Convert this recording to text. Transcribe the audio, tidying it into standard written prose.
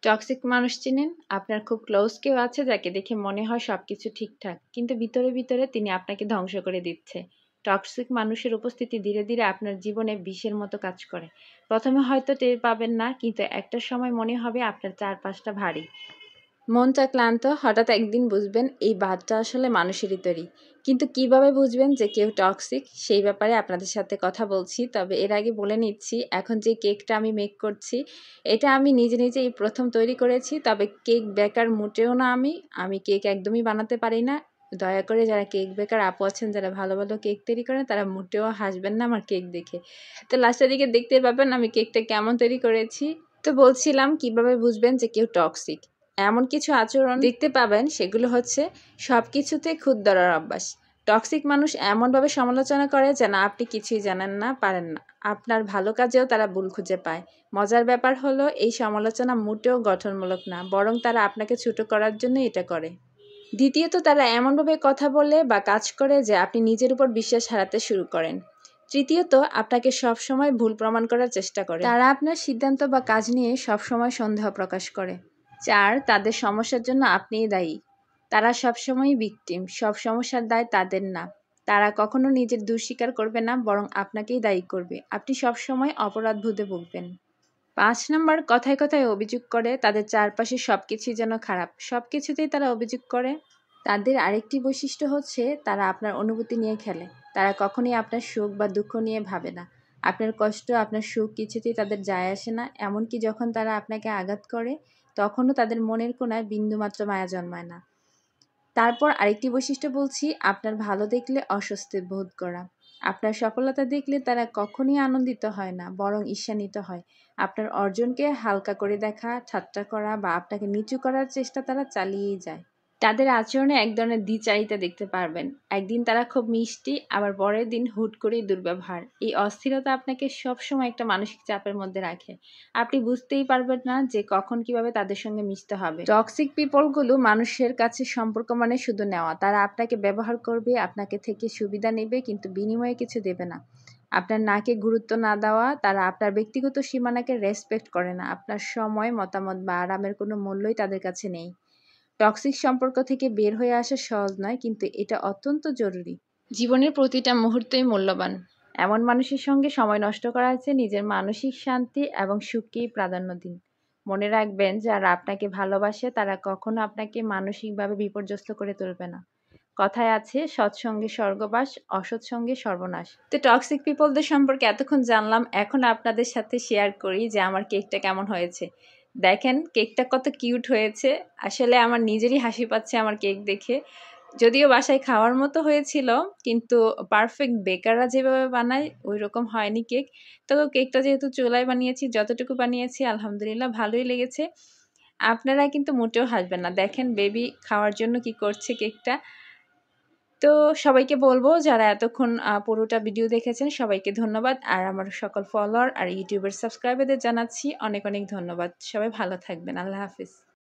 Toxic মানুষ চিনেন? আপনার খুব ক্লোজ কেউ আছে যাকে দেখে মনে হয় সবকিছু ঠিকঠাক, কিন্তু ভিতরে ভিতরে তিনি আপনাকে ধ্বংস করে দিচ্ছে। টক্সিক মানুষের উপস্থিতি ধীরে ধীরে আপনার জীবনে বিষের মতো কাজ করে। প্রথমে হয়তো টের পাবেন না, কিন্তু একটা সময় মনে হবে আপনার চারপাশটা ভারী, মনটা ক্লান্ত। হঠাৎ একদিন বুঝবেন এই বাঁধটা আসলে মানুষেরই তৈরি। কিন্তু কিভাবে বুঝবেন যে কেউ টক্সিক, সেই ব্যাপারে আপনাদের সাথে কথা বলছি। তবে এর আগে বলে নিচ্ছি, এখন যে কেকটা আমি মেক করছি, এটা আমি নিজে নিজে এই প্রথম তৈরি করেছি। তবে কেক বেকার মোটেও না, আমি কেক একদমই বানাতে পারি না। দয়া করে যারা কেক বেকার আপু আছেন, যারা ভালো ভালো কেক তৈরি করেন, তারা মোটেও হাসবেন না আমার কেক দেখে। তো লাস্টের দিকে দেখতে পাবেন আমি কেকটা কেমন তৈরি করেছি। তো বলছিলাম, কিভাবে বুঝবেন যে কেউ টক্সিক? এমন কিছু আচরণ দেখতে পাবেন, সেগুলো হচ্ছে সব কিছুতে খুঁত ধরার অভ্যাস। টক্সিক মানুষ এমনভাবে সমালোচনা করে যেন আপনি কিছুই জানেন না, পারেন না। আপনার ভালো কাজেও তারা ভুল খুঁজে পায়। মজার ব্যাপার হলো, এই সমালোচনা মোটেও গঠনমূলক না, বরং তারা আপনাকে ছোট করার জন্য এটা করে। দ্বিতীয়ত, তারা এমনভাবে কথা বলে বা কাজ করে যে আপনি নিজের উপর বিশ্বাস হারাতে শুরু করেন। তৃতীয়ত, আপনাকে সবসময় ভুল প্রমাণ করার চেষ্টা করে। তারা আপনার সিদ্ধান্ত বা কাজ নিয়ে সবসময় সন্দেহ প্রকাশ করে। 4, তাদের সমস্যার জন্য আপনিই দায়ী। তারা সবসময়ই ভিকটিম, সব সমস্যার দায় তাদের না। তারা কখনো নিজের দোষ স্বীকার করবে না, বরং আপনাকেই দায়ী করবে। আপনি সবসময় অপরাধবোধে ভুগবেন। 5 নাম্বার, কথায় কথায় অভিযোগ করে। তাদের চারপাশে সবকিছুই যেন খারাপ, সবকিছুতেই তারা অভিযোগ করে। তাদের আরেকটি বৈশিষ্ট্য হচ্ছে, তারা আপনার অনুভূতি নিয়ে খেলে। তারা কখনোই আপনার সুখ বা দুঃখ নিয়ে ভাবে না। আপনার কষ্ট, আপনার সুখ কিছুতেই তাদের যায় আসে না। এমনকি যখন তারা আপনাকে আঘাত করে, তখনও তাদের মনের কোণায় বিন্দুমাত্র মায়া জন্মায় না। তারপর আরেকটি বৈশিষ্ট্য বলছি, আপনার ভালো দেখলে অস্বস্তি বোধ করা। আপনার সফলতা দেখলে তারা কখনোই আনন্দিত হয় না, বরং ঈর্ষান্বিত হয়। আপনার অর্জনকে হালকা করে দেখা, ঠাট্টা করা বা আপনাকে নিচু করার চেষ্টা তারা চালিয়েই যায়। তাদের আচরণে এক ধরনের দ্বিচারিতা দেখতে পারবেন। একদিন তারা খুব মিষ্টি, আবার পরের দিন হুট করেই দুর্ব্যবহার। এই অস্থিরতা আপনাকে সবসময় একটা মানসিক চাপের মধ্যে রাখে। আপনি বুঝতেই পারবেন না যে কখন কিভাবে তাদের সঙ্গে মিশতে হবে। টক্সিক পিপলগুলো মানুষের কাছে সম্পর্ক মানে শুধু নেওয়া। তারা আপনাকে ব্যবহার করবে, আপনাকে থেকে সুবিধা নেবে, কিন্তু বিনিময়ে কিছু দেবে না। আপনার নাকে গুরুত্ব না দেওয়া। তারা আপনার ব্যক্তিগত সীমানাকে রেসপেক্ট করে না। আপনার সময়, মতামত বা আরামের কোনো মূল্যই তাদের কাছে নেই। টক্সিক সম্পর্ক থেকে বের হয়ে আসা সহজ নয়, কিন্তু এটা অত্যন্ত জরুরি। জীবনের প্রতিটা মুহূর্তই মূল্যবান। এমন মানুষের সঙ্গে সময় নষ্ট করা হচ্ছে, নিজের মানসিক শান্তি এবং সুখকেই প্রাধান্য দিন। মনে রাখবেন, যারা আপনাকে ভালোবাসে তারা কখনো আপনাকে মানসিকভাবে বিপর্যস্ত করে তুলবে না। কথায় আছে, সৎসঙ্গে স্বর্গবাস, অসৎ সঙ্গে সর্বনাশ। তো টক্সিক পিপলদের সম্পর্কে এতক্ষণ জানলাম, এখন আপনাদের সাথে শেয়ার করি যে আমার কেকটা কেমন হয়েছে। দেখেন কেকটা কত কিউট হয়েছে। আসলে আমার নিজেরই হাসি পাচ্ছে আমার কেক দেখে। যদিও বাসায় খাওয়ার মতো হয়েছিল, কিন্তু পারফেক্ট বেকাররা যেভাবে বানায় ওই রকম হয়নি কেক। তো কেকটা যেহেতু চুলায় বানিয়েছি, যতটুকু বানিয়েছি আলহামদুলিল্লাহ ভালোই লেগেছে। আপনারা কিন্তু মোটেও হাসবেন না। দেখেন বেবি খাওয়ার জন্য কি করছে কেকটা। তো সবাইকে বলবো, যারা এতক্ষণ পুরোটা ভিডিও দেখেছেন সবাইকে ধন্যবাদ। আর আমার সকল ফলোয়ার আর ইউটিউবের সাবস্ক্রাইবারদের জানাচ্ছি অনেক অনেক ধন্যবাদ। সবাই ভালো থাকবেন। আল্লাহ হাফিজ।